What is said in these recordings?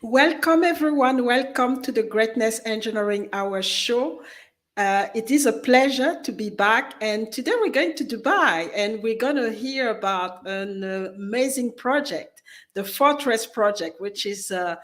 Welcome, everyone. Welcome to the Greatness Engineering Hour show. It is a pleasure to be back. And today we're going to Dubai and we're going to hear about an amazing project, the Fortress Project, which is a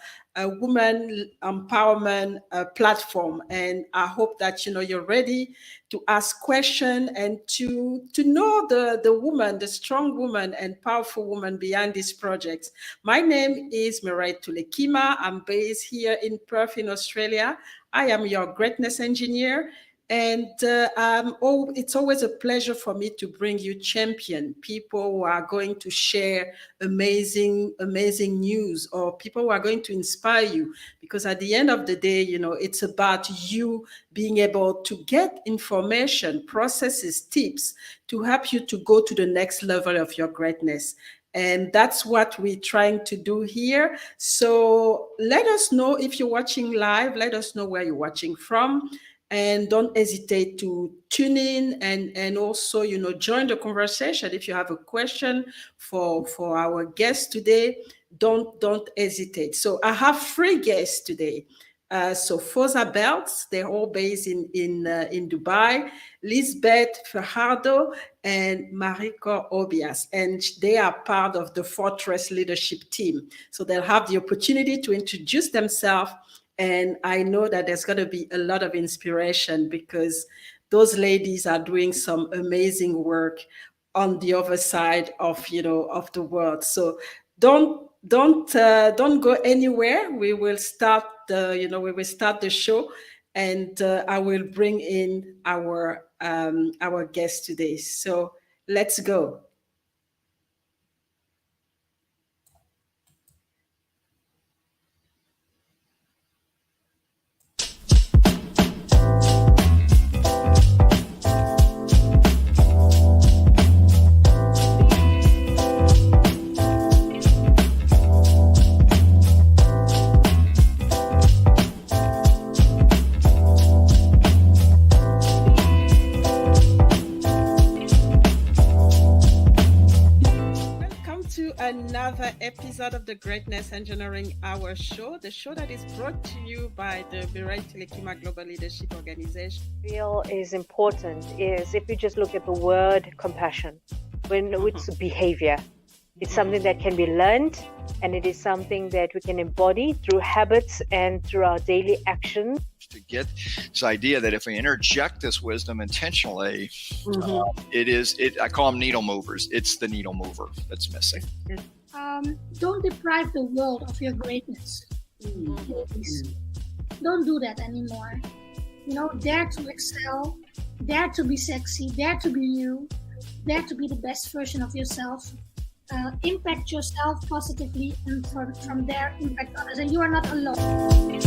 woman empowerment platform. And I hope that, you're ready to ask questions and to know the woman, the strong woman and powerful woman behind this project. My name is Mireille Tulekima. I'm based here in Perth in Australia. I am your greatness engineer. And it's always a pleasure for me to bring you champion people who are going to share amazing news, or people who are going to inspire you. Because at the end of the day, it's about you being able to get information, processes, tips to help you to go to the next level of your greatness. And that's what we're trying to do here. So let us know if you're watching live. Let us know where you're watching from. And don't hesitate to tune in and also, join the conversation. If you have a question for our guest today, don't hesitate. So I have 3 guests today. So FAUZA BELTZ, they're all based in Dubai, LIZBETH, FAJARDO, and MARICOR OBIAS. And they are part of the Fortress leadership team. So they'll have the opportunity to introduce themselves. And I know that there's going to be a lot of inspiration because those ladies are doing some amazing work on the other side of, of the world. So don't go anywhere. We will start the show, and I will bring in our guest today. So let's go. Another episode of the Greatness Engineering Hour show, the show that is brought to you by the Mireille Tulekima Global Leadership Organization. Real is important is if you just look at the word compassion, when it's behavior, it's something that can be learned, and it is something that we can embody through habits and through our daily action. To get this idea that if we interject this wisdom intentionally, I call them needle movers. It's the needle mover that's missing. Don't deprive the world of your greatness. Please. Don't do that anymore. Dare to excel, dare to be sexy, dare to be you, dare to be the best version of yourself. Impact yourself positively, and from there impact others. And you are not alone.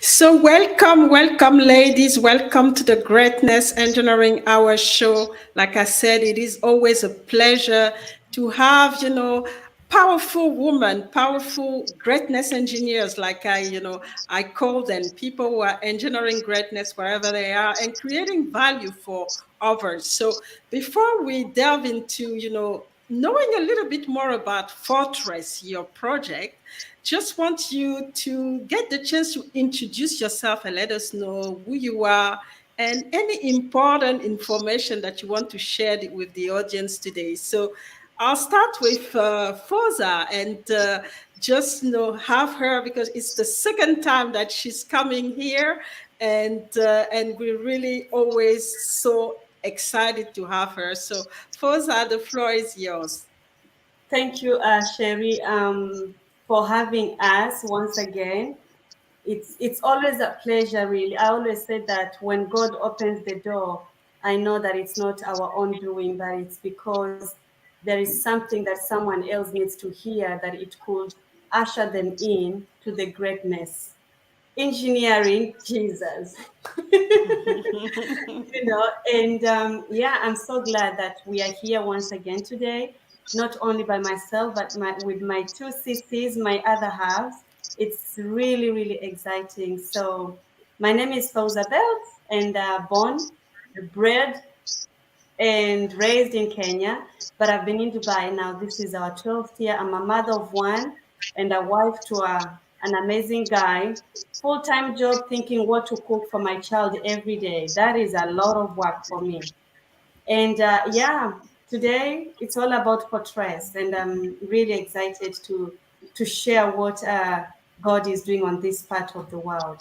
So welcome, ladies. Welcome to the Greatness Engineering Hour show. Like I said, it is always a pleasure to have, powerful women, powerful greatness engineers, like I call them, people who are engineering greatness wherever they are and creating value for others. So before we delve into, knowing a little bit more about Fortress, your project, just want you to get the chance to introduce yourself and let us know who you are and any important information that you want to share with the audience today. So I'll start with FAUZA and just have her, because it's the second time that she's coming here, and we're really always so excited to have her. So FAUZA, the floor is yours. Thank you, Sherry, for having us once again. It's always a pleasure, really. I always say that when God opens the door, I know that it's not our own doing, but it's because there is something that someone else needs to hear, that it could usher them in to the greatness. Engineering, Jesus. And yeah, I'm so glad that we are here once again today, not only by myself, but with my two CCs, my other halves. It's really, really exciting. So my name is FAUZA BELTZ, and born, bred, and raised in Kenya, but I've been in Dubai now. This is our 12th year. I'm a mother of one and a wife to an amazing guy. Full-time job, thinking what to cook for my child every day. That is a lot of work for me. And yeah, today it's all about Fortress, and I'm really excited to share what God is doing on this part of the world.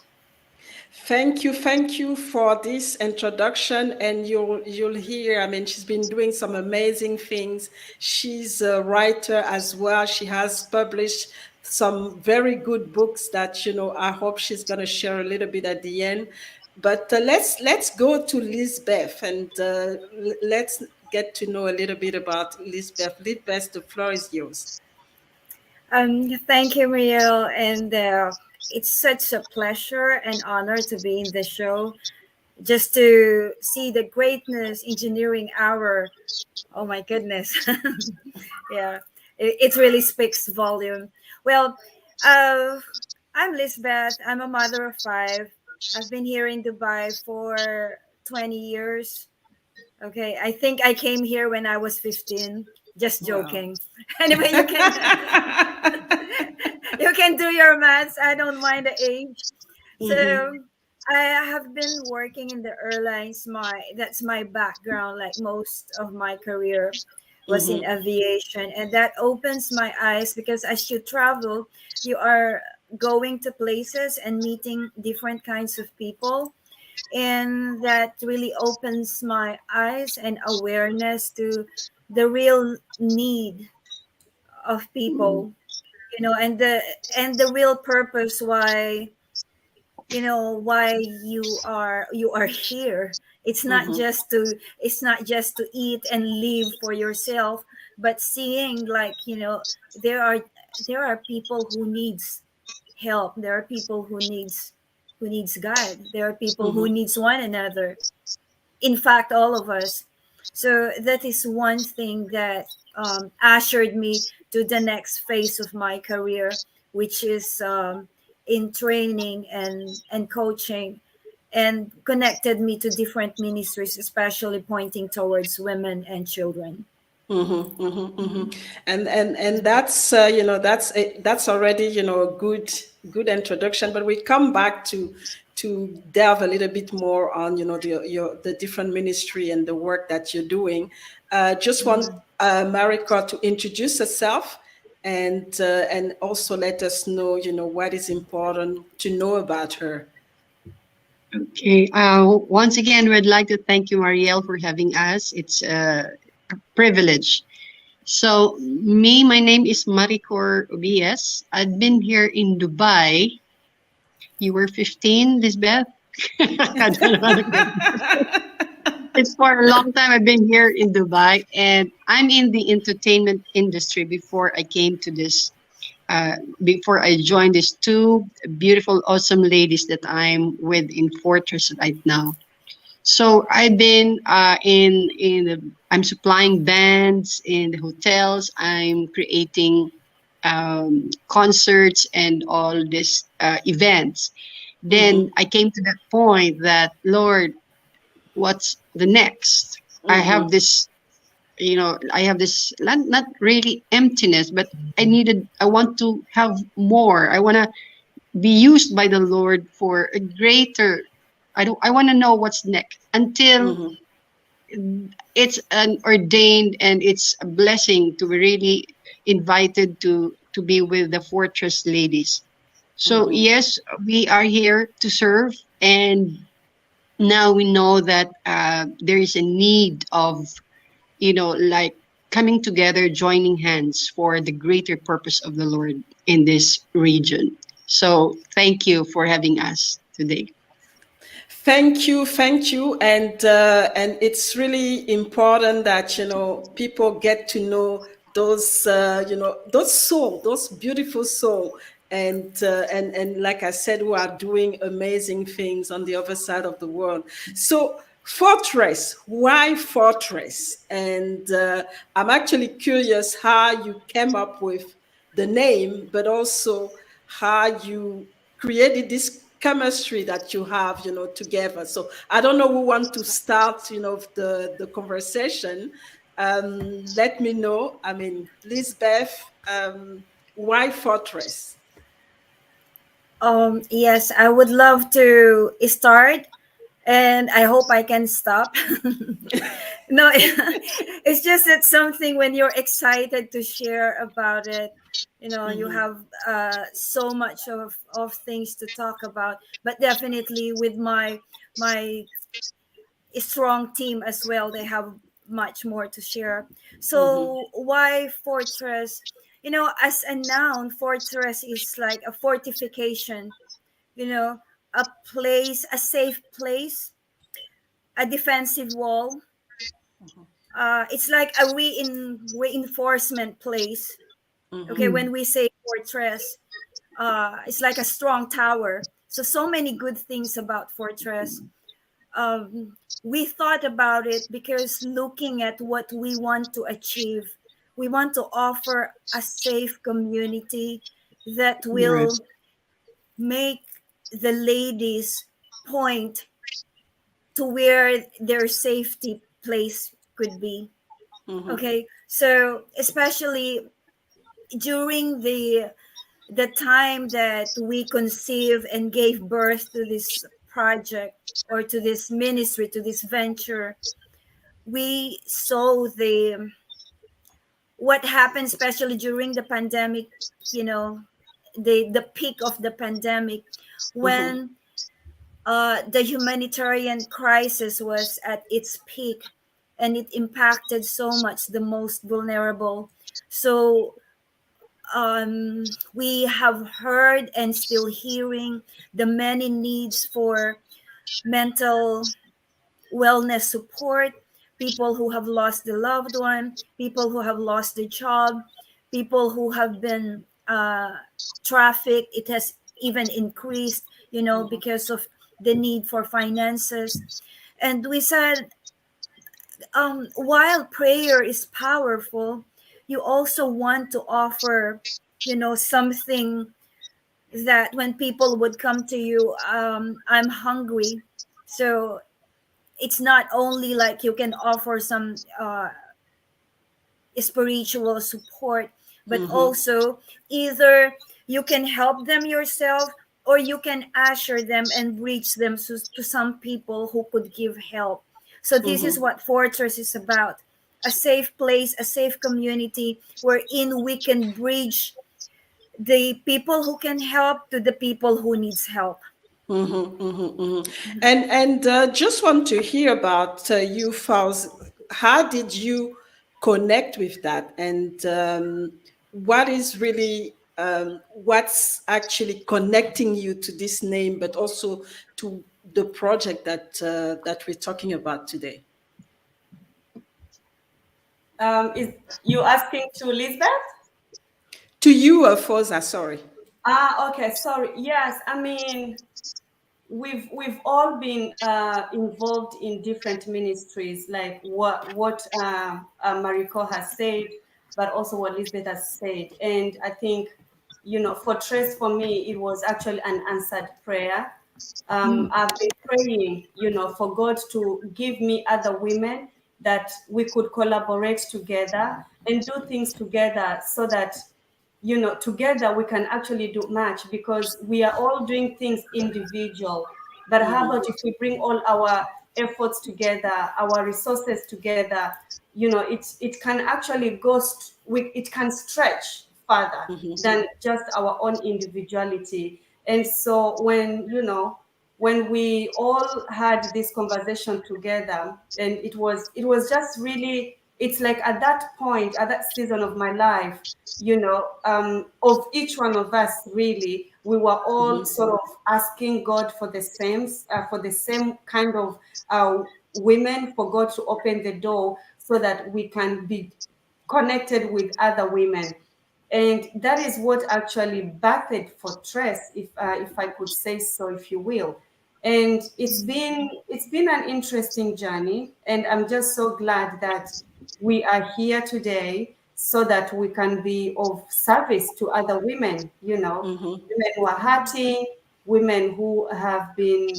Thank you for this introduction. And you'll hear, I mean, she's been doing some amazing things. She's a writer as well. She has published some very good books that I hope she's going to share a little bit at the end. But let's go to LIZBETH, and let's get to know a little bit about LIZBETH. LIZBETH, the floor is yours. Thank you, Muriel, and it's such a pleasure and honor to be in the show, just to see the greatness engineering hour. Oh my goodness. Yeah, it really speaks volume. Well, I'm Lizbeth. I'm a mother of 5. I've been here in Dubai for 20 years. Okay, I think I came here when I was 15. Just joking. Wow. Anyway, you can do your maths. I don't mind the age. So I have been working in the airlines. That's my background. Like most of my career was in aviation, and that opens my eyes, because as you travel, you are going to places and meeting different kinds of people, and that really opens my eyes and awareness to the real need of people, and the real purpose why why you are here. It's not just to eat and live for yourself, but seeing, like, there are people who needs help. There are people who needs God. There are people who needs one another. In fact, all of us. So that is one thing that ushered me to the next phase of my career, which is in training and coaching, and connected me to different ministries, especially pointing towards women and children. And that's that's already a good introduction. But we come back to delve a little bit more on the different ministry and the work that you're doing. Just want MARICOR to introduce herself, and also let us know what is important to know about her. Okay. Once again, we'd like to thank you, Marielle, for having us. It's a privilege. So my name is MARICOR OBIAS. I've been here in Dubai. You were 15, Lizbeth? I don't know. It's for a long time I've been here in Dubai, and I'm in the entertainment industry before I came to this, before I joined these two beautiful, awesome ladies that I'm with in Fortress right now. So I've been I'm supplying bands in the hotels. I'm creating concerts and all these events. Then I came to that point that, Lord, what's the next? I have this, I have this not really emptiness, but I want to have more. I want to be used by the Lord for a greater. I want to know what's next until it's an ordained and it's a blessing to be really invited to be with the Fortress ladies. So yes, we are here to serve, and now we know that there is a need of, like coming together, joining hands for the greater purpose of the Lord in this region. So thank you for having us today. Thank you, and it's really important that people get to know those those soul, those beautiful soul, and like I said, who are doing amazing things on the other side of the world. So Fortress, why Fortress? And I'm actually curious how you came up with the name, but also how you created this chemistry that you have, together. So I don't know who want to start, the conversation. Let me know. I mean, Lizbeth, why Fortress? Yes, I would love to start, and I hope I can stop. No, it's just that something when you're excited to share about it, you have so much of things to talk about. But definitely with my strong team as well, they have much more to share. So why Fortress? As a noun, fortress is like a fortification, you know, a place, a safe place, a defensive wall. It's like a reinforcement place. Okay, when we say fortress, it's like a strong tower. So many good things about fortress. We thought about it because looking at what we want to achieve, we want to offer a safe community that will Yes. make the ladies point to where their safety place could be. Okay, so especially during the time that we conceived and gave birth to this project or to this ministry, to this venture, we saw the what happened, especially during the pandemic, you know, the peak of the pandemic, when the humanitarian crisis was at its peak, and it impacted so much the most vulnerable. So we have heard and still hearing the many needs for mental wellness support, people who have lost a loved one, people who have lost a job, people who have been trafficked. It has even increased, because of the need for finances. And we said, while prayer is powerful, you also want to offer, something that when people would come to you, I'm hungry. So it's not only like you can offer some spiritual support, but also either you can help them yourself, or you can usher them and reach them to some people who could give help. So this is what Fortress is about: a safe place, a safe community wherein we can bridge the people who can help to the people who needs help. And just want to hear about you, Faust. How did you connect with that? And what is really what's actually connecting you to this name, but also to the project that we're talking about today? Is you asking to Lisbeth? To you, FAUZA, sorry. Okay, sorry. Yes, I mean, we've all been involved in different ministries, like what MARICOR has said. but also what Lisbeth has said. And I think, fortress for me, it was actually an answered prayer. I've been praying, for God to give me other women that we could collaborate together and do things together, so that, together we can actually do much, because we are all doing things individual. But how about if we bring all our efforts together, our resources together, it can actually it can stretch further than just our own individuality. And so when we all had this conversation together, and it was just really, it's like at that point, at that season of my life, of each one of us, really, we were all sort of asking God for the same kind of women, for God to open the door so that we can be connected with other women. And that is what actually birthed Fortress, if I could say so, if you will. And it's been an interesting journey, and I'm just so glad that we are here today, so that we can be of service to other women, women who are hurting, women who have been,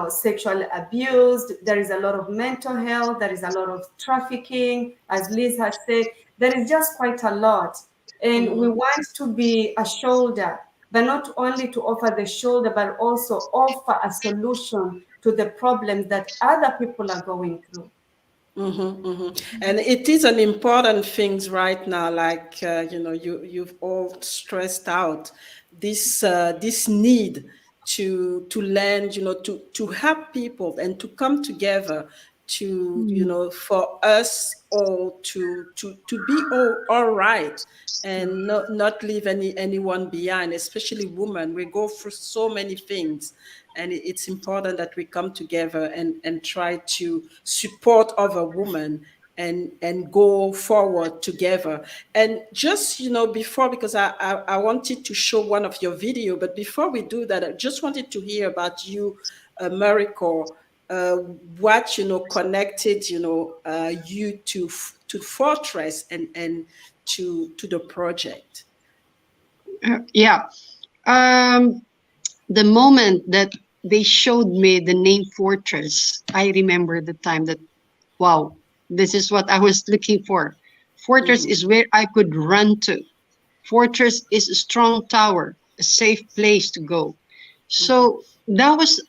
sexually abused. There is a lot of mental health, there is a lot of trafficking, as Liz has said, there is just quite a lot. And we want to be a shoulder, but not only to offer the shoulder, but also offer a solution to the problems that other people are going through. And it is an important thing right now, like you've all stressed out this need to learn, to help people and to come together, to for us all to be all right, and not leave anyone behind, especially women. We go through so many things, and it's important that we come together and try to support other women and go forward together. And just, before, because I wanted to show one of your video, but before we do that, I just wanted to hear about you, MARICOR, what, connected, you to Fortress and to the project. The moment that they showed me the name Fortress, I remember the time that, wow, this is what I was looking for. Fortress is where I could run to. Fortress is a strong tower, a safe place to go. So that was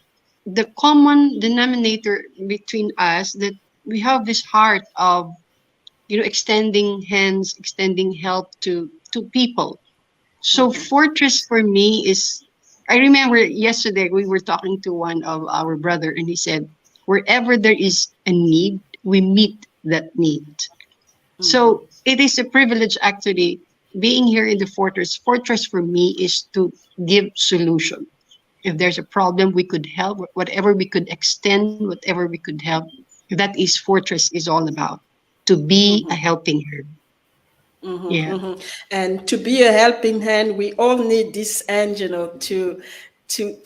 the common denominator between us, that we have this heart of, extending hands, extending help to people. So Fortress for me is, I remember yesterday we were talking to one of our brother, and he said, wherever there is a need, we meet that need. So it is a privilege actually being here in the Fortress. Fortress for me is to give solution. If there's a problem, we could help. Whatever we could extend, whatever we could help. That is Fortress is all about. To be a helping hand. And to be a helping hand, we all need this hand, to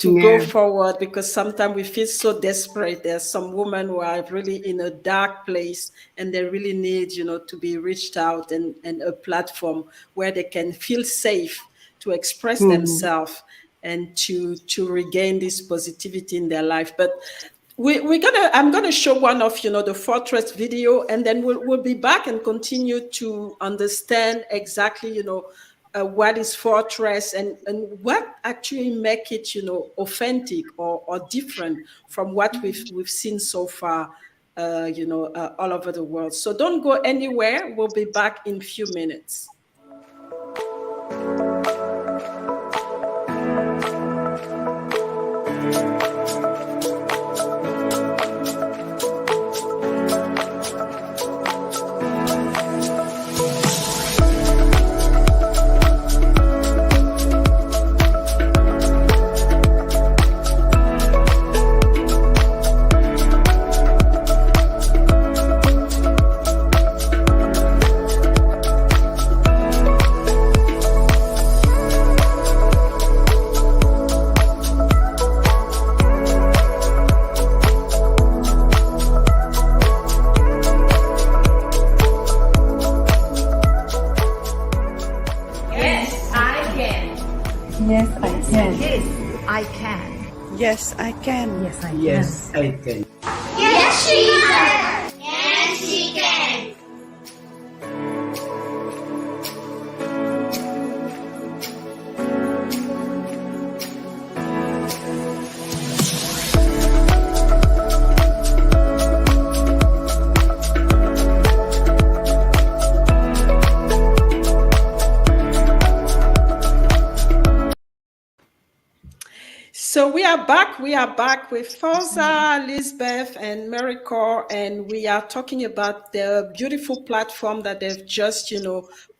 go forward, because sometimes we feel so desperate. There's some women who are really in a dark place, and they really need, to be reached out and a platform where they can feel safe to express themselves and to regain this positivity in their life. But I'm gonna show one of the Fortress video, and then we'll be back and continue to understand exactly what is Fortress and what actually make it authentic or different from what we've seen so far all over the world. So don't go anywhere. We'll be back in a few minutes. Yes, I can. Yes, I can. Yes, I can. Yes, she can. Yes, she can. So we are back. We are back with FAUZA, LIZBETH, and MARICOR, and we are talking about the beautiful platform that they've just,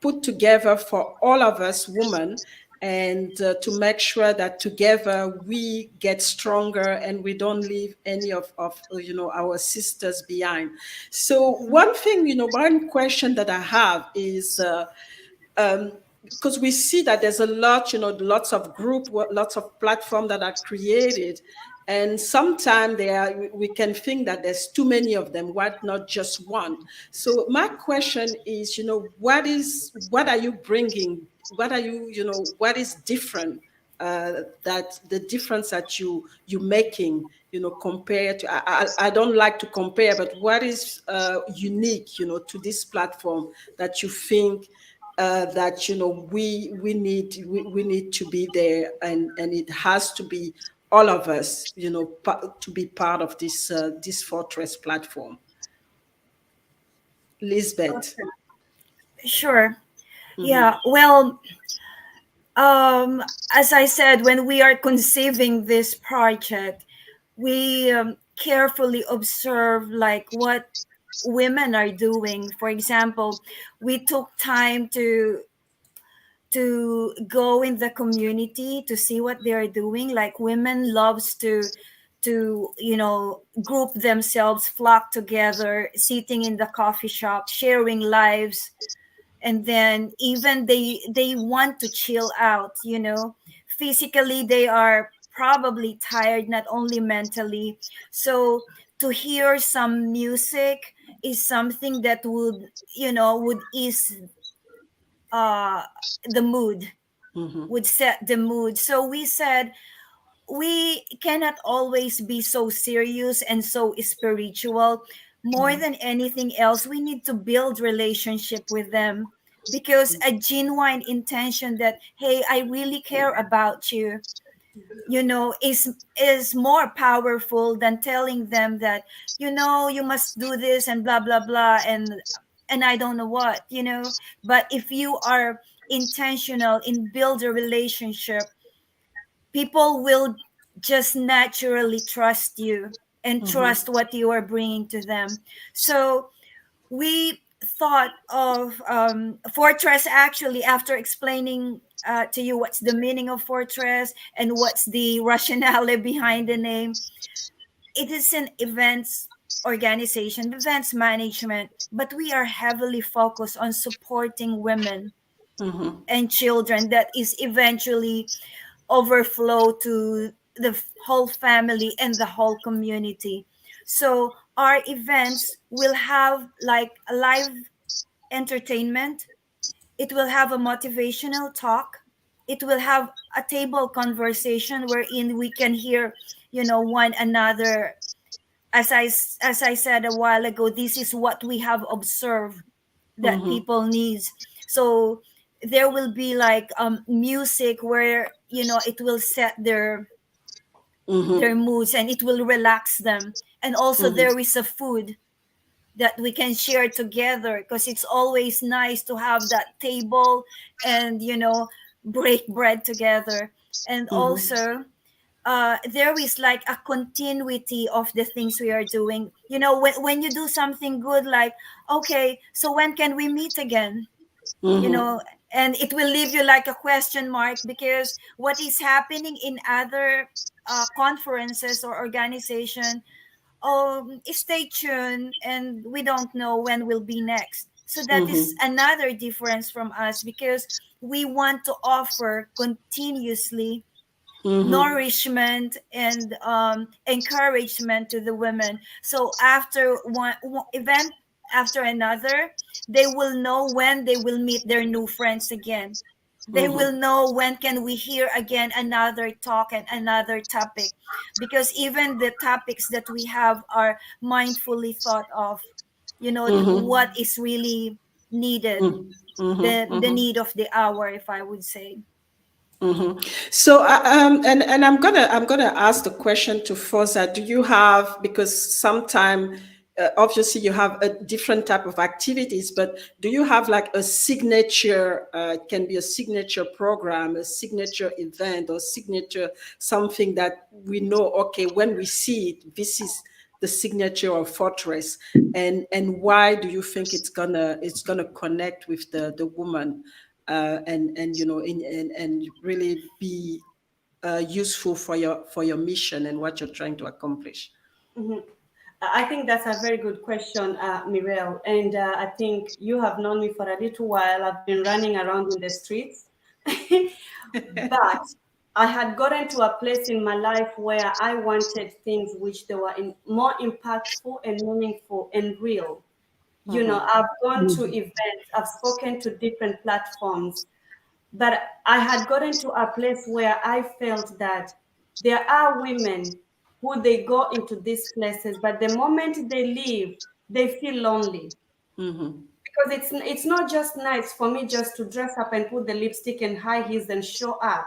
put together for all of us women, and to make sure that together we get stronger and we don't leave any of our sisters behind. So one thing, one question that I have is, because we see that there's a lot, lots of group, lots of platforms that are created. And sometimes we can think that there's too many of them, why not just one? So my question is, what are you bringing? What are you, what is different, that the difference that you making, compared to, I don't like to compare, but what is unique, to this platform that you think that we need to be there, and it has to be all of us, to be part of this fortress platform. LIZBETH. Sure. Yeah. Well, as I said, when we are conceiving this project, we carefully observe like what women are doing. For example, we took time to go in the community to see what they are doing. Like women loves to group themselves, flock together, sitting in the coffee shop, sharing lives, and then even they want to chill out. Physically they are probably tired, not only mentally. So to hear some music is something that would ease the mood, would set the mood. So we said we cannot always be so serious and so spiritual. More than anything else, we need to build relationship with them, because a genuine intention that, hey, I really care about you, is more powerful than telling them that, you must do this and blah blah blah, and I don't know what. But if you are intentional in build a relationship, people will just naturally trust you and trust what you are bringing to them. So we thought of fortress. Actually, after explaining to you what's the meaning of fortress and what's the rationale behind the name, it is an events organization, events management, but we are heavily focused on supporting women and children that is eventually overflow to the whole family and the whole community. So our events will have like a live entertainment. It will have a motivational talk. It will have a table conversation wherein we can hear, one another. As I said a while ago, this is what we have observed that people needs. So there will be like music where it will set their moods and it will relax them. And also there is a food that we can share together, because it's always nice to have that table and break bread together. And also there is like a continuity of the things we are doing. When you do something good, like, okay, so when can we meet again? And it will leave you like a question mark, because what is happening in other conferences or organization, stay tuned, and we don't know when will be next. So that is another difference from us, because we want to offer continuously nourishment and encouragement to the women. So after one event after another, they will know when they will meet their new friends again. They will know when can we hear again another talk and another topic, because even the topics that we have are mindfully thought of, what is really needed, the need of the hour, if I would say. So, and I'm gonna ask the question to FAUZA. Do you have, because sometime obviously you have a different type of activities, but do you have like a signature? It can be a signature program, a signature event, or signature something that we know. Okay, when we see it, this is the signature of Fortress, and why do you think it's gonna connect with the woman? And and really be useful for your mission and what you're trying to accomplish. Mhm. I think that's a very good question, Mirel. And I think you have known me for a little while. I've been running around in the streets. But I had gotten to a place in my life where I wanted things which they were more impactful and meaningful and real. I've gone to events, I've spoken to different platforms, but I had gotten to a place where I felt that there are women who they go into these places, but the moment they leave, they feel lonely. Because it's not just nice for me just to dress up and put the lipstick and high heels and show up.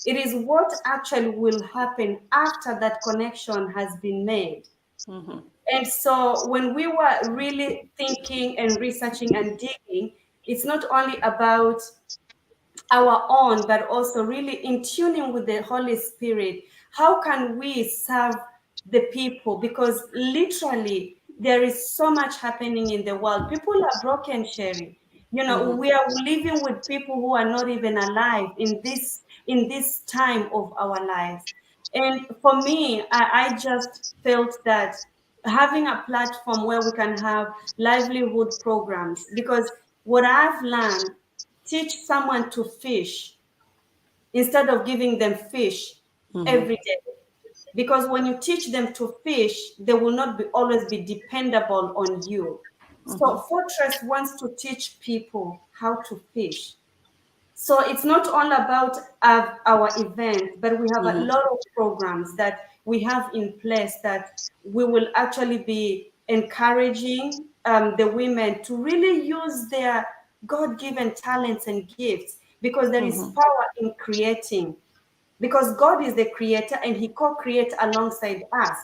It is what actually will happen after that connection has been made. And so when we were really thinking and researching and digging, it's not only about our own, but also really in tuning with the Holy Spirit. How can we serve the people? Because literally, there is so much happening in the world. People are broken, Sherry. We are living with people who are not even alive in this time of our lives. And for me, I just felt that having a platform where we can have livelihood programs, because what I've learned, teach someone to fish instead of giving them fish every day. Because when you teach them to fish, they will not always be dependable on you. So Fortress wants to teach people how to fish. So it's not all about our event, but we have a lot of programs that we have in place that we will actually be encouraging the women to really use their God-given talents and gifts, because there is power in creating. Because God is the creator and he co-creates alongside us.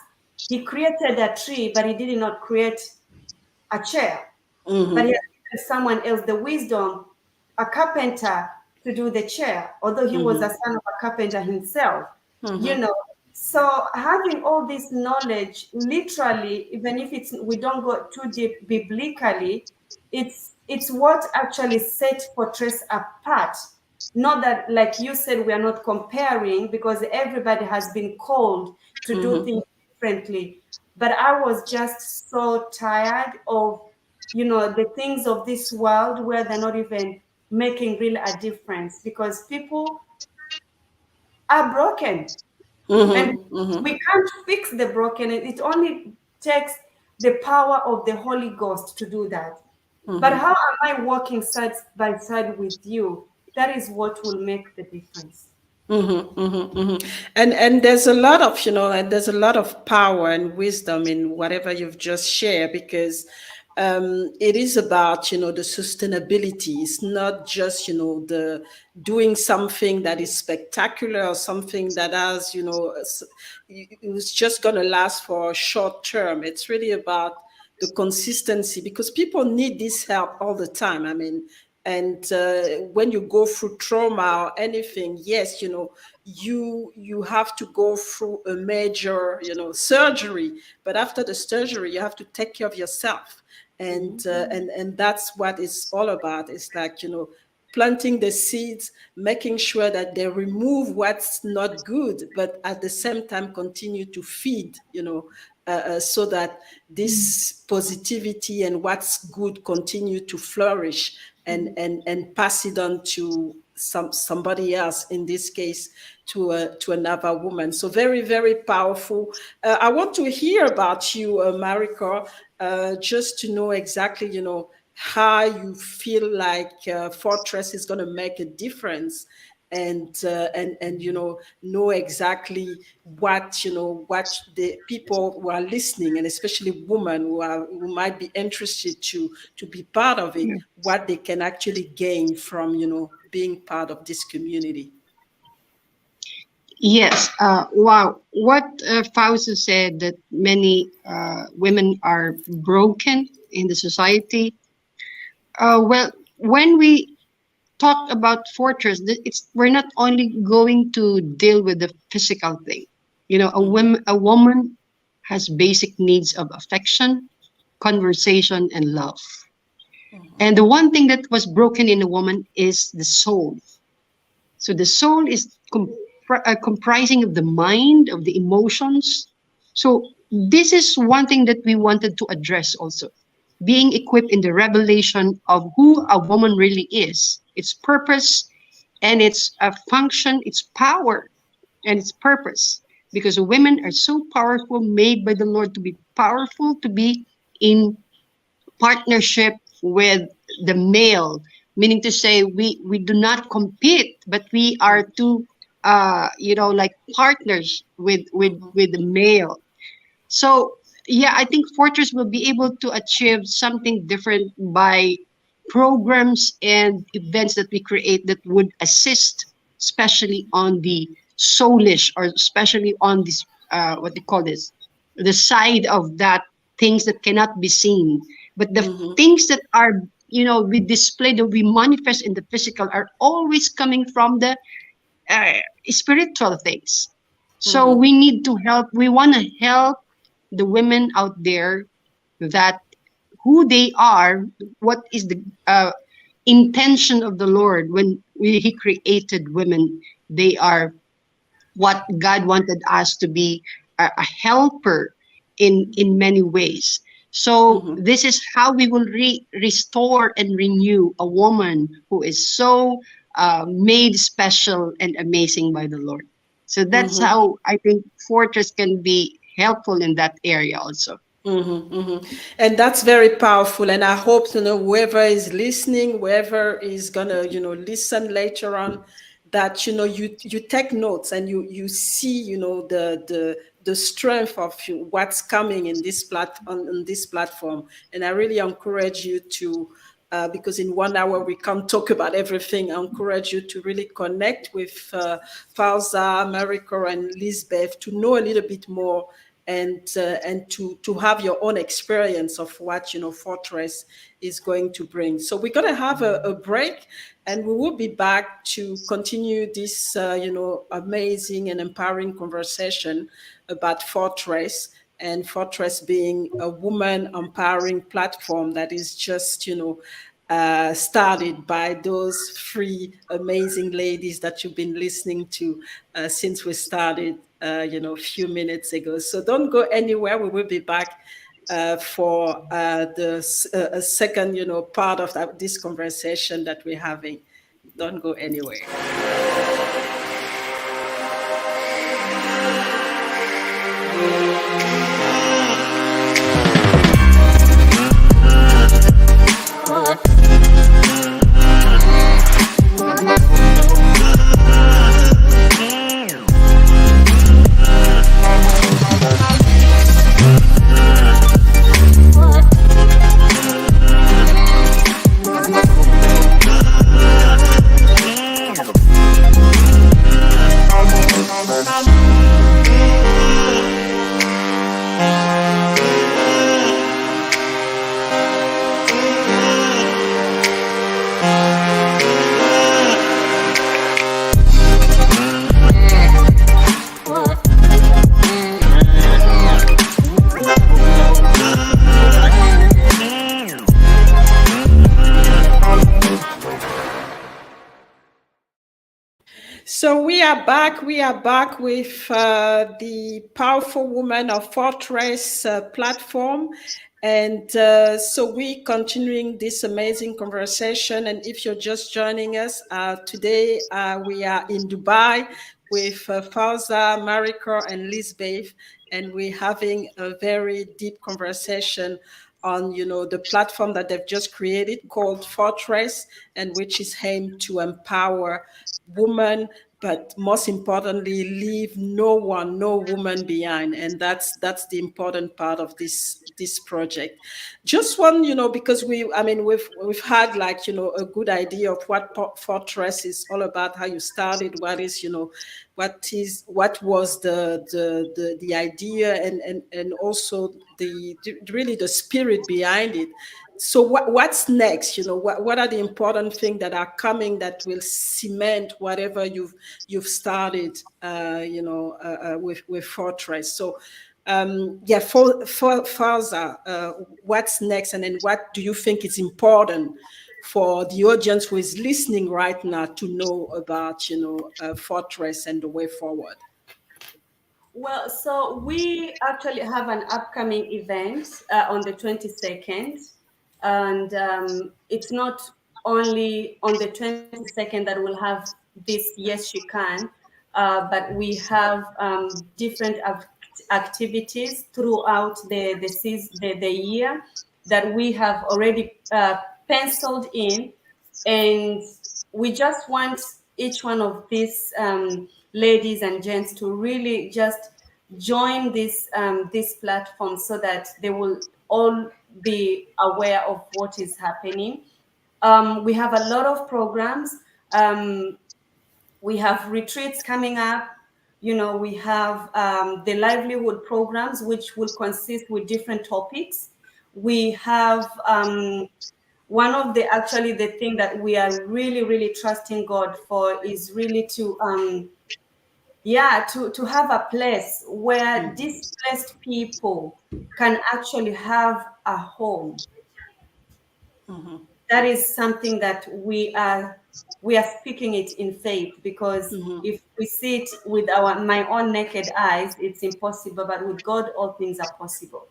He created a tree, but he did not create a chair. But he has given someone else the wisdom, a carpenter, to do the chair, although he was a son of a carpenter himself. So having all this knowledge, literally, even if we don't go too deep biblically, it's what actually set Fortress apart. Not that, like you said, we are not comparing, because everybody has been called to do things differently. But I was just so tired of the things of this world where they're not even making really a difference, because people are broken. And we can't fix the broken. It only takes the power of the Holy Ghost to do that. But how am I walking side by side with you? That is what will make the difference. And there's a lot of and there's a lot of power and wisdom in whatever you've just shared, because it is about the sustainability. It's not just the doing something that is spectacular or something that has it's just going to last for a short term. It's really about the consistency, because people need this help all the time. I mean, and when you go through trauma or anything, yes, you have to go through a major surgery, but after the surgery you have to take care of yourself, and that's what it's all about. It's like planting the seeds, making sure that they remove what's not good, but at the same time continue to feed, so that this positivity and what's good continue to flourish, and pass it on to somebody else, in this case to another woman. So very, very powerful. I want to hear about you, Maricor, just to know exactly how you feel like Fortress is going to make a difference, and know exactly what the people who are listening, and especially women who might be interested to be part of it, what they can actually gain from being part of this community. Yes. Wow. What FAUZA said, that many women are broken in the society. Well, when we talk about Fortress, we're not only going to deal with the physical thing. A woman has basic needs of affection, conversation, and love. And the one thing that was broken in a woman is the soul. So the soul is comprising of the mind, of the emotions. So this is one thing that we wanted to address also. Being equipped in the revelation of who a woman really is, its purpose and its function, its power and its purpose. Because women are so powerful, made by the Lord to be powerful, to be in partnership with the male, meaning to say we do not compete, but we are two like partners with the male. So yeah, I think Fortress will be able to achieve something different by programs and events that we create that would assist, especially on the soulish, or especially on this what they call this, the side of that, things that cannot be seen, but the things that are we display, that we manifest in the physical, are always coming from the uh, spiritual things. So we need to help. We want to help the women out there, that who they are, what is the intention of the Lord when He created women. They are what God wanted us to be, a helper in many ways. So this is how we will restore and renew a woman who is so made special and amazing by the Lord. So that's how I think Fortress can be helpful in that area also. And that's very powerful. And I hope whoever is listening, whoever is gonna listen later on, that you take notes, and you see the strength of what's coming in this on this platform. And I really encourage you to. Because in 1 hour we can't talk about everything. I encourage you to really connect with FAUZA, MARICOR, and LIZBETH to know a little bit more, and to have your own experience of what Fortress is going to bring. So we're going to have a break, and we will be back to continue this amazing and empowering conversation about Fortress, and Fortress being a woman empowering platform that is just started by those three amazing ladies that you've been listening to since we started a few minutes ago. So don't go anywhere. We will be back for the second part of this conversation that we're having. Don't go anywhere. So we are back. We are back with the powerful woman of Fortress platform. And so we're continuing this amazing conversation. And if you're just joining us, today we are in Dubai with FAUZA, MARICOR, and LIZBETH. And we're having a very deep conversation on, the platform that they've just created called Fortress, and which is aimed to empower women, but most importantly, leave no woman behind. And that's the important part of this project. Just one, because we've had, like, a good idea of what Fortress is all about, how you started, what was the idea, and also really the spirit behind it. So what's next? What are the important things that are coming that will cement whatever you've started, with Fortress? So, for FAUZA, what's next, and then what do you think is important for the audience who is listening right now to know about, Fortress and the way forward? Well, so we actually have an upcoming event on the 22nd, and it's not only on the 22nd that we'll have this Yes You Can, but we have different activities throughout the year that we have already penciled in, and we just want each one of these ladies and gents to really just join this platform so that they will all be aware of what is happening. We have a lot of programs. We have retreats coming up. We have the livelihood programs, which will consist with different topics. We have one of the thing that we are really, really trusting God for is really to have a place where displaced people can actually have a home. That is something that we are speaking it in faith, because if we see it with my own naked eyes, it's impossible, but with God all things are possible.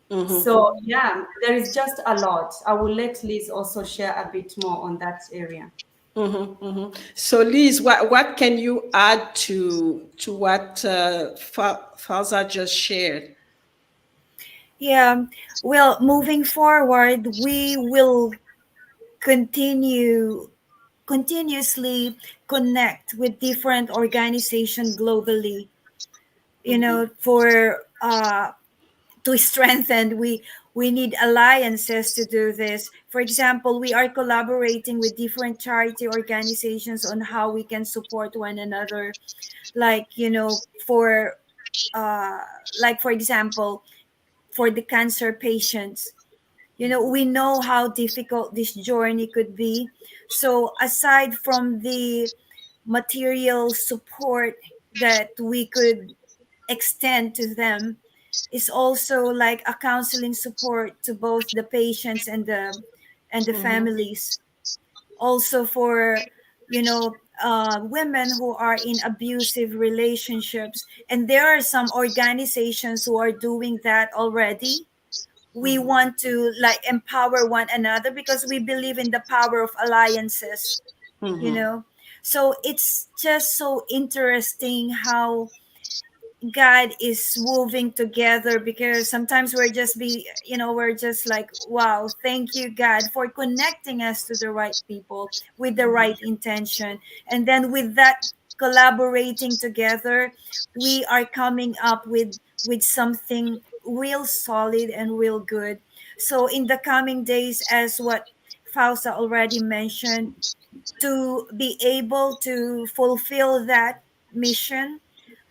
So there is just a lot. I will let Liz also share a bit more on that area. So Liz, what can you add to what FAUZA just shared? Yeah, well, moving forward, we will continuously connect with different organizations globally, for to strengthen. We need alliances to do this. For example, we are collaborating with different charity organizations on how we can support one another, like, for for example, for the cancer patients. We know how difficult this journey could be. So aside from the material support that we could extend to them, is also like a counseling support to both the patients and the families. Also for women who are in abusive relationships, and there are some organizations who are doing that already. We want to empower one another because we believe in the power of alliances. So it's just so interesting how God is moving together, because sometimes we're just like, wow, thank you, God, for connecting us to the right people with the right intention. And then with that collaborating together, we are coming up with something real solid and real good. So in the coming days, as what FAUZA already mentioned, to be able to fulfill that mission,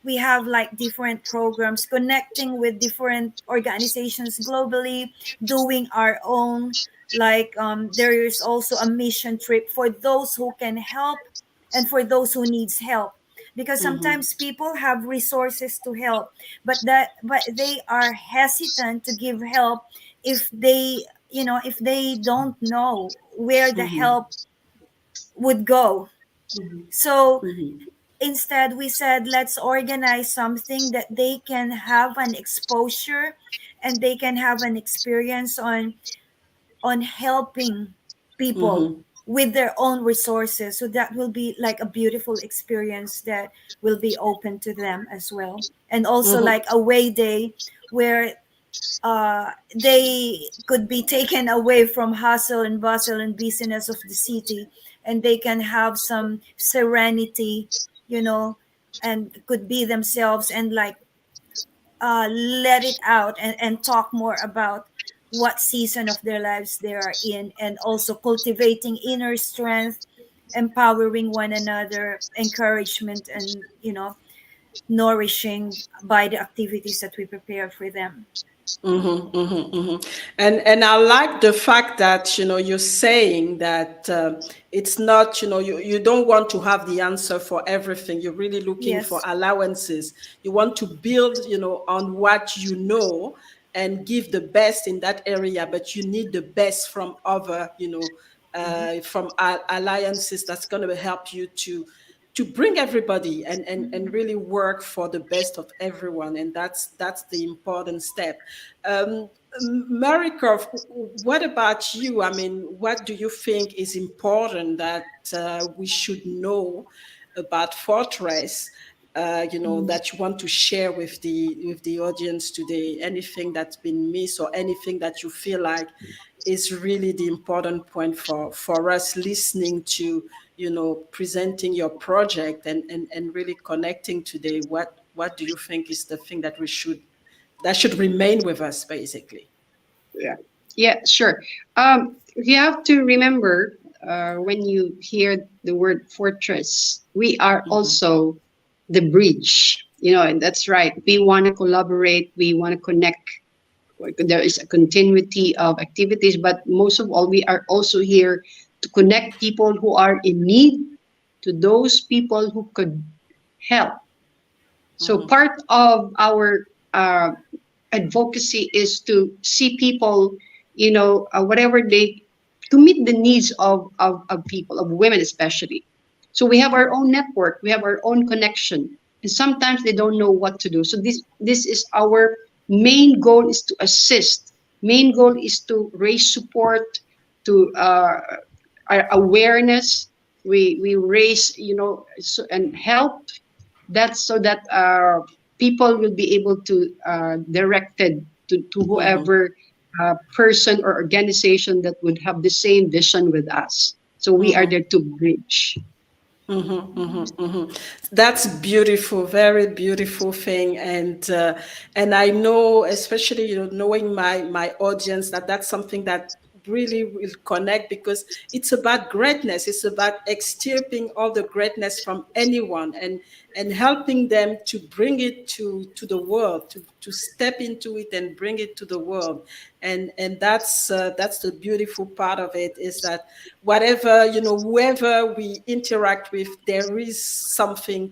we have like different programs connecting with different organizations globally, doing our own, there is also a mission trip for those who can help and for those who needs help, because sometimes people have resources to help, but they are hesitant to give help if they don't know where the help would go. So instead, we said, let's organize something that they can have an exposure and they can have an experience on helping people with their own resources. So that will be like a beautiful experience that will be open to them as well. And also like a way day where they could be taken away from hustle and bustle and busyness of the city, and they can have some serenity, you know, and could be themselves, and like let it out, and talk more about what season of their lives they are in, and also cultivating inner strength, empowering one another, encouragement, and nourishing by the activities that we prepare for them. And I like the fact that you're saying that it's not you don't want to have the answer for everything. You're really looking for Yes. allowances. You want to build on what and give the best in that area, but you need the best from other from alliances that's going to help you to bring everybody and really work for the best of everyone, and that's the important step. Marikov, what about you? I mean, what do you think is important that we should know about Fortress? That you want to share with the audience today? Anything that's been missed, or anything that you feel like is really the important point for us listening to presenting your project and really connecting today? What do you think is the thing that should remain with us, basically? Yeah, sure. You have to remember, when you hear the word fortress, we are also the bridge, and that's right. We want to collaborate, we want to connect. There is a continuity of activities, but most of all, we are also here to connect people who are in need to those people who could help. So part of our advocacy is to see people, whatever to meet the needs of people, of women especially. So we have our own network, we have our own connection, and sometimes they don't know what to do. So this is our main goal, is to assist. Main goal is to raise support, to our awareness. We raise, and help. That's so that people will be able to directed to whoever person or organization that would have the same vision with us. So we are there to bridge. That's beautiful, very beautiful thing, and I know, especially knowing my audience, that's something that really will connect, because it's about greatness. It's about extirping all the greatness from anyone and helping them to bring it to the world, to step into it and bring it to the world. And that's the beautiful part of it, is that whatever whoever we interact with, there is something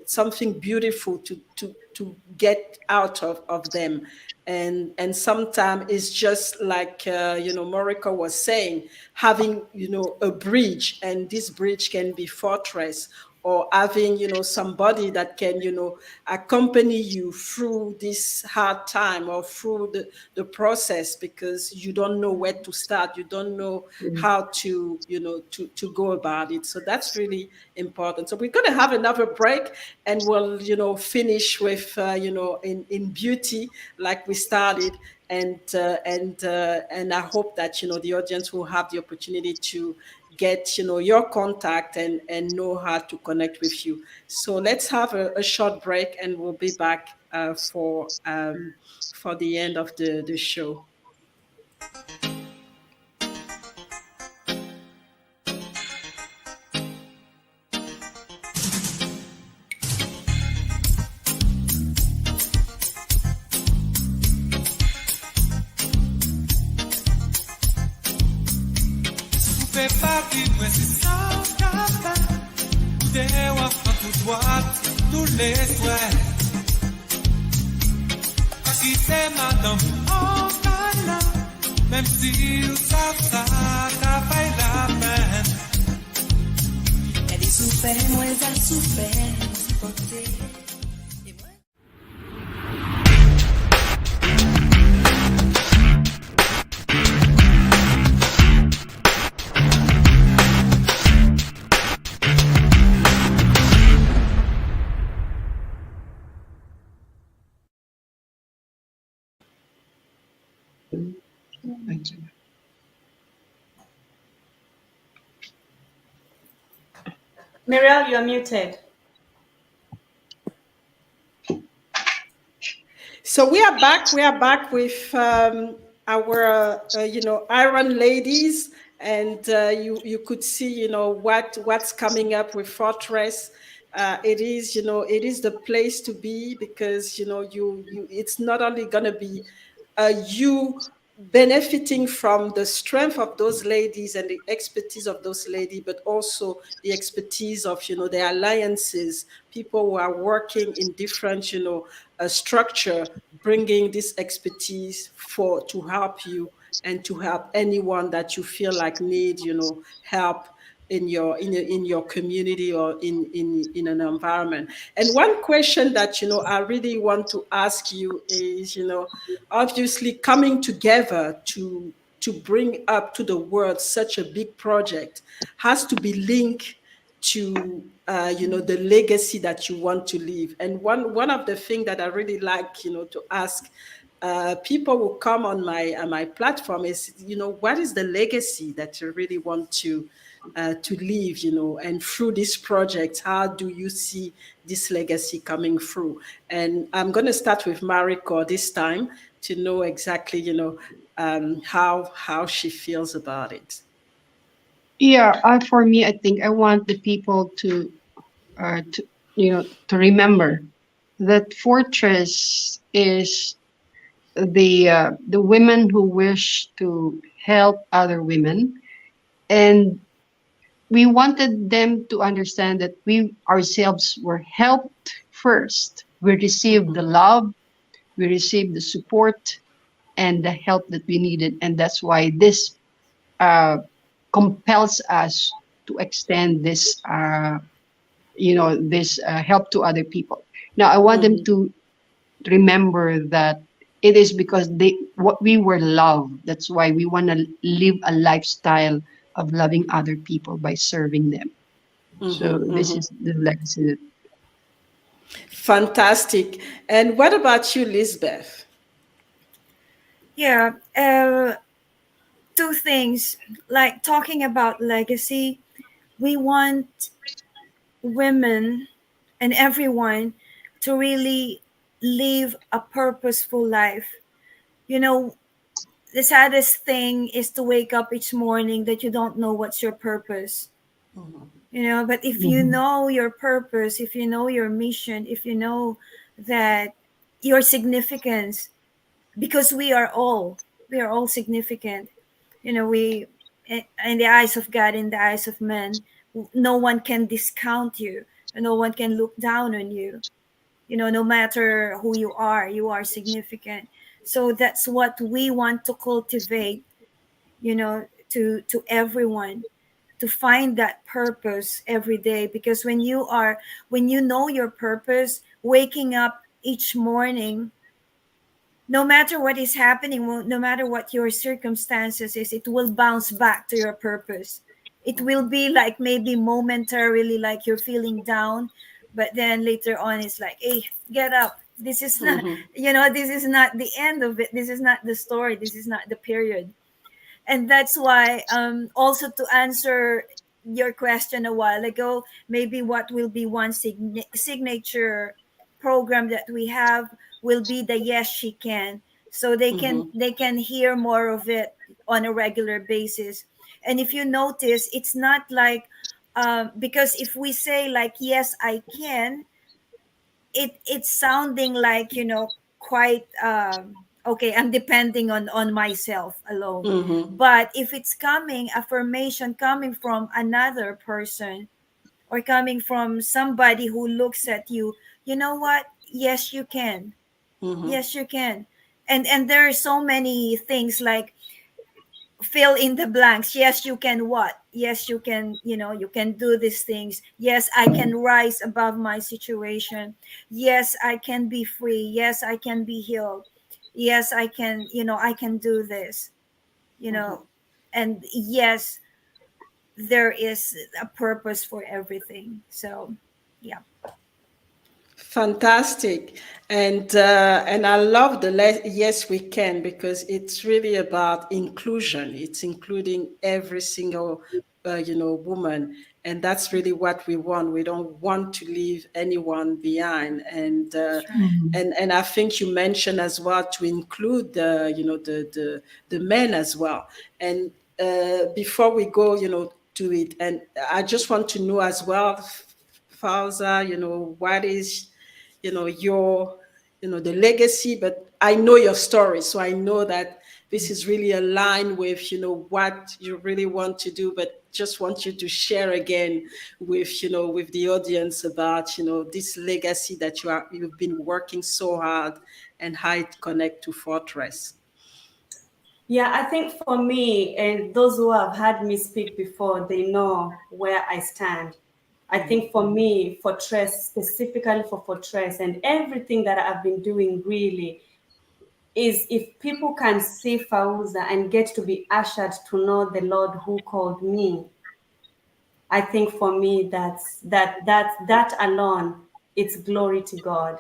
something beautiful to get out of them. And sometimes it's just like Mariko was saying, having a bridge, and this bridge can be Fortress, or having somebody that can accompany you through this hard time, or through the process, because you don't know where to start, you don't know how to to go about it. So that's really important. So we're going to have another break, and we'll finish with in beauty, like we started. And I hope that the audience will have the opportunity to get your contact and know how to connect with you. So let's have a short break, and we'll be back for the end of the show. Tous les soirs, qui c'est madame en câlin, même si ça t'a fait la peine. Elle est souffert, moi elle souffert, supporter. Muriel, you are muted. So we are back. We are back with our, Iron Ladies, and you could see, what's coming up with Fortress. It is, it is the place to be, because it's not only gonna be you benefiting from the strength of those ladies and the expertise of those ladies, but also the expertise of, the alliances, people who are working in different, structure, bringing this expertise to help you and to help anyone that you feel like need, help in your community or in an environment. And one question that I really want to ask you is, obviously coming together to bring up to the world such a big project has to be linked to the legacy that you want to leave. And one of the things that I really like to ask people who come on my platform is, what is the legacy that you really want to leave, and through this project, how do you see this legacy coming through? And I'm going to start with MARICOR this time to know exactly, how she feels about it. Yeah, for me, I think I want the people to to remember that Fortress is the women who wish to help other women, and we wanted them to understand that we ourselves were helped first. We received the love, we received the support, and the help that we needed, and that's why this uh, compels us to extend this this help to other people. Now I want them to remember that it is because what we were loved. That's why we want to live a lifestyle of loving other people by serving them. So this is the legacy that. Fantastic. And what about you, Lisbeth? Yeah, two things. Like talking about legacy, we want women and everyone to really live a purposeful life. You know, the saddest thing is to wake up each morning that you don't know what's your purpose. But if you Mhm. know your purpose, if you know your mission, if you know that your significance, because we are all significant. We in the eyes of God, in the eyes of men, no one can discount you, no one can look down on you. No matter who you are significant. So that's what we want to cultivate, to everyone, to find that purpose every day. Because when you know your purpose, waking up each morning, no matter what is happening, no matter what your circumstances is, it will bounce back to your purpose. It will be like maybe momentarily, like you're feeling down, but then later on it's like, hey, get up. This is not, this is not the end of it. This is not the story. This is not the period. And that's why, also to answer your question a while ago, maybe what will be one signature program that we have will be the Yes She Can, so they can hear more of it on a regular basis. And if you notice, it's not like, because if we say like yes I can, it's sounding like, quite, okay, I'm depending on myself alone. But if it's coming affirmation coming from another person, or coming from somebody who looks at you, you know what, yes you can. Yes you can. And there are so many things like fill in the blanks. Yes you can. What? Yes you can. You can do these things. Yes, I can rise above my situation. Yes, I can be free. Yes, I can be healed. Yes, I can. I can do this. you know and yes, there is a purpose for everything. So yeah. Fantastic. And I love the yes we can, because it's really about inclusion. It's including every single woman, and that's really what we want. We don't want to leave anyone behind. And I think you mentioned as well to include the men as well. And before we go to it, and I just want to know as well, FAUZA, what is, your, the legacy, but I know your story. So I know that this is really aligned with, what you really want to do, but just want you to share again with, with the audience about, this legacy that you've been working so hard, and how it connect to Fortress. Yeah, I think for me, and those who have heard me speak before, they know where I stand. I think for me, Fortress, specifically for Fortress, and everything that I've been doing really is if people can see FAUZA and get to be ushered to know the Lord who called me. I think for me, that alone, it's glory to God.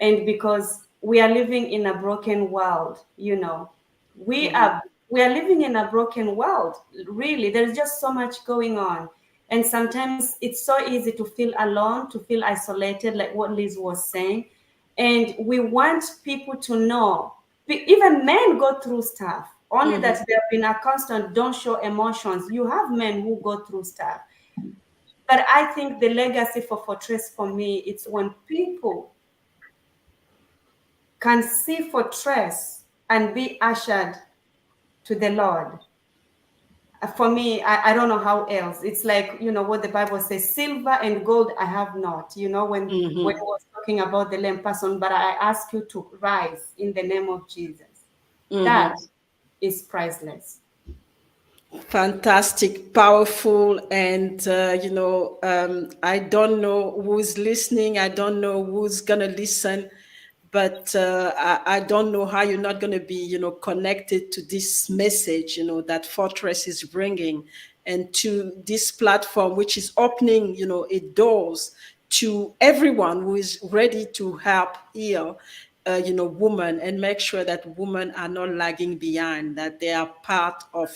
And because we are living in a broken world, we are living in a broken world. Really, there's just so much going on. And sometimes it's so easy to feel alone, to feel isolated, like what Liz was saying. And we want people to know, even men go through stuff, only that they have been a constant, don't show emotions. You have men who go through stuff. But I think the legacy for Fortress for me, it's when people can see Fortress and be ushered to the Lord. For me, I don't know how else. It's like, what the Bible says, silver and gold I have not, when it was talking about the lame person, but I ask you to rise in the name of Jesus. That is priceless. Fantastic, powerful, and I don't know who's listening. I don't know who's gonna listen, but I don't know how you're not gonna be, connected to this message, that Fortress is bringing, and to this platform, which is opening, it doors to everyone who is ready to help heal women, and make sure that women are not lagging behind, that they are part of,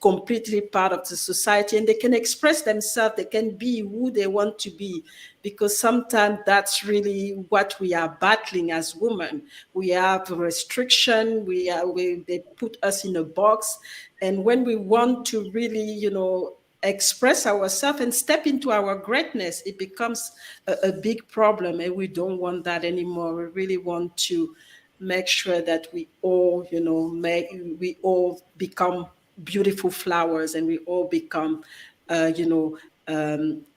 completely part of the society, and they can express themselves, they can be who they want to be, because sometimes that's really what we are battling as women. We have restriction, they put us in a box, and when we want to really, express ourselves and step into our greatness, it becomes a big problem, and we don't want that anymore. We really want to make sure that we all, we all become beautiful flowers, and we all become,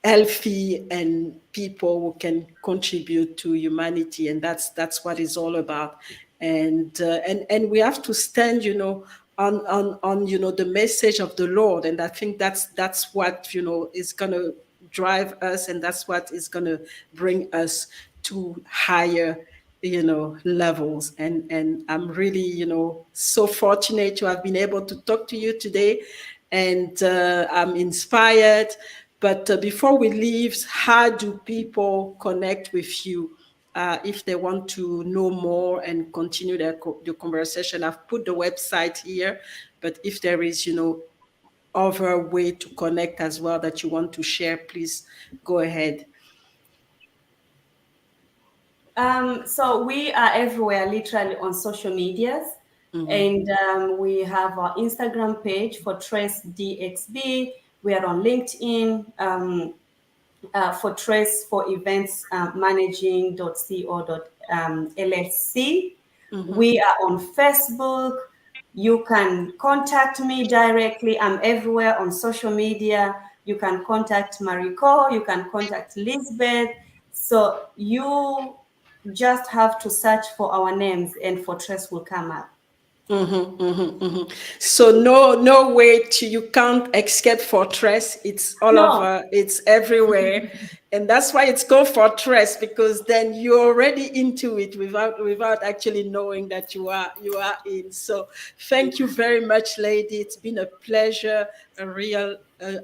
healthy, and people who can contribute to humanity, and that's what it's all about. And we have to stand, on the message of the Lord, and I think that's what is gonna drive us, and that's what is gonna bring us to higher levels. And I'm really so fortunate to have been able to talk to you today, and I'm inspired. But before we leave, how do people connect with you if they want to know more and continue the conversation? I've put the website here, but if there is other way to connect as well that you want to share, please go ahead. So we are everywhere, literally on social medias. And we have our Instagram page, Fortress DXB. We are on LinkedIn, Fortress for Events Managing.co.lsc. We are on Facebook. You can contact me directly. I'm everywhere on social media. You can contact MARICOR. You can contact LIZBETH. So you just have to search for our names, and Fortress will come up. So no way you can't escape Fortress. It's all over, it's everywhere. And that's why it's called Fortress, because then you're already into it without actually knowing that you are in. So thank you very much, lady. It's been a pleasure, a real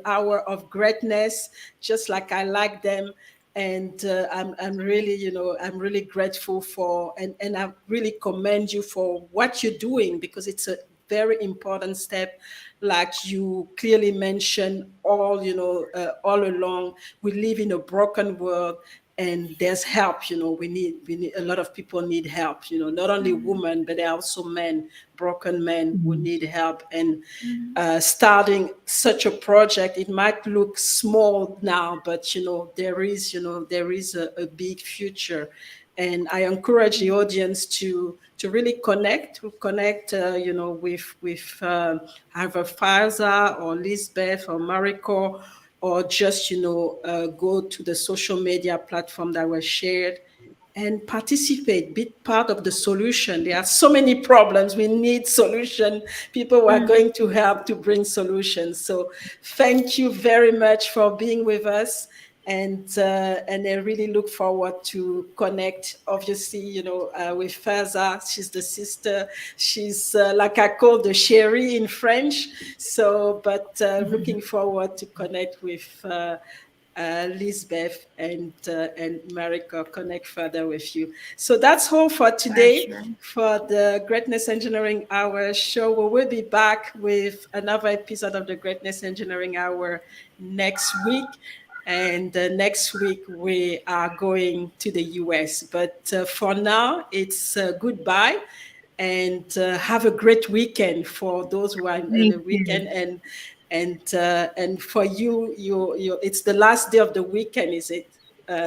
hour of greatness, just like I like them. And I'm really, I'm really grateful for, and I really commend you for what you're doing, because it's a very important step. Like you clearly mentioned, all along, we live in a broken world, and there's help. We need a lot of people need help. Not only women, but there are also men, broken men who need help. And starting such a project, it might look small now, but there is a big future. And I encourage the audience to really connect with either FAUZA or LIZBETH or MARICOR, or just go to the social media platform that was shared and participate, be part of the solution. There are so many problems. We need solution. People who are going to help to bring solutions. So thank you very much for being with us. And I really look forward to connect, obviously, with FAZA. She's the sister. She's like I call the Sherry in French. So, but looking forward to connect with Lizbeth and Marika, connect further with you. So that's all for today, Sure. for the Greatness Engineering Hour show. We will be back with another episode of the Greatness Engineering Hour next week. And next week we are going to the US. But for now, it's goodbye, and have a great weekend for those who are in Thank the you. weekend. And for it's the last day of the weekend, is it?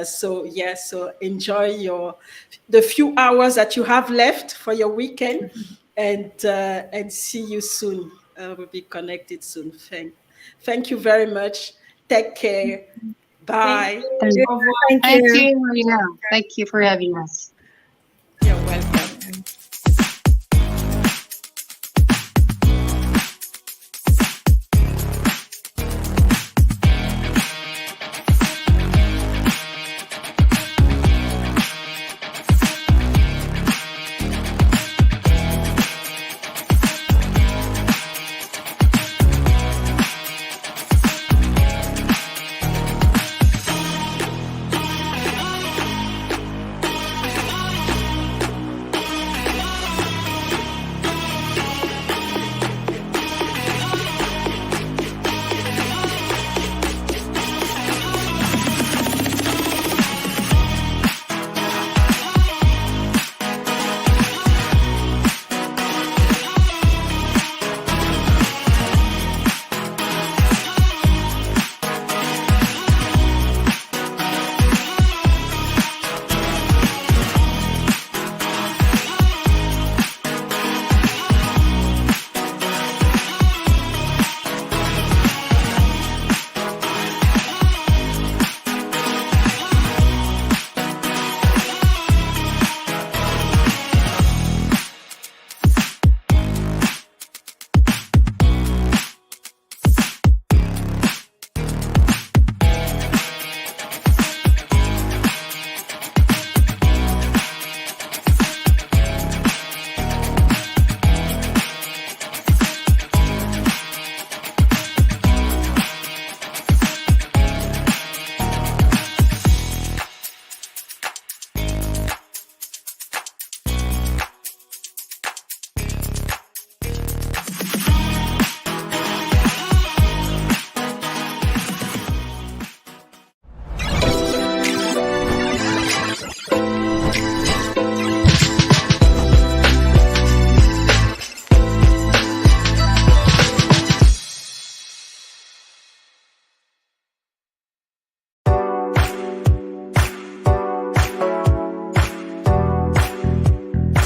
So yeah, so enjoy the few hours that you have left for your weekend, and see you soon. We'll be connected soon. Thank you very much. Take care. Thank Bye. you. Thank, Au revoir. Thank thank you. you, Maria. Thank you for having us.